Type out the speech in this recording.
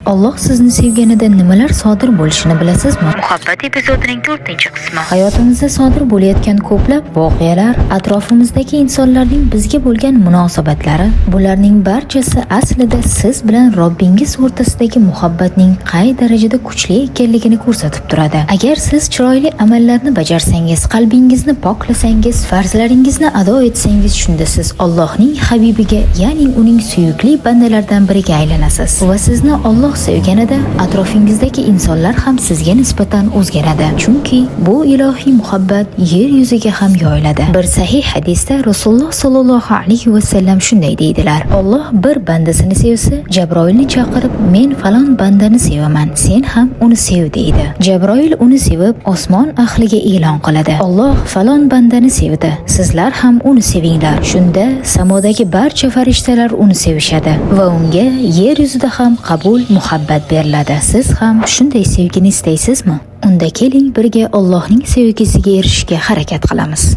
Alloh sizni sevganida nimalar sodir bo'lishini bilasizmi? Muhabbat epizodining 4-qismi. Hayotimizda sodir bo'layotgan ko'plab voqealar, atrofimizdagi insonlarning bizga bo'lgan munosabatlari, bularning barchasi aslida siz bilan Robbingiz o'rtasidagi muhabbatning qay darajada kuchli ekanligini ko'rsatib turadi. Agar siz chiroyli amallarni bajarsangiz, qalbingizni poklasangiz, farzlaringizni ado etsangiz, shunda siz Allohning habibiga, ya'ni uning suyukli bandalaridan biriga aylanasiz. Va sizni Alloh sevganida atrofingizdagi insonlar ham sizga nisbatan o'zgaradi. Chunki bu ilohiy muhabbat yer yuziga ham yoyiladi. Bir sahih hadisda Rasululloh sollallohu alayhi va sallam shunday deydilar: Alloh bir bandasini sevsa, Jabroilni chaqirib, men falon bandani sevaman, sen ham uni sev deydi. Jabroil uni sevib, osmon ahliga e'lon qiladi: Alloh falon bandani sevdi, sizlar ham uni sevinglar. Shunda samodagi barcha farishtalar uni sevishadi va unga yer yuzida ham qabul, muhabbat beriladi. Siz ham shunday sevgini istaysizmi? Unda keling birga Allohning sevgisiga erishishga harakat qilamiz.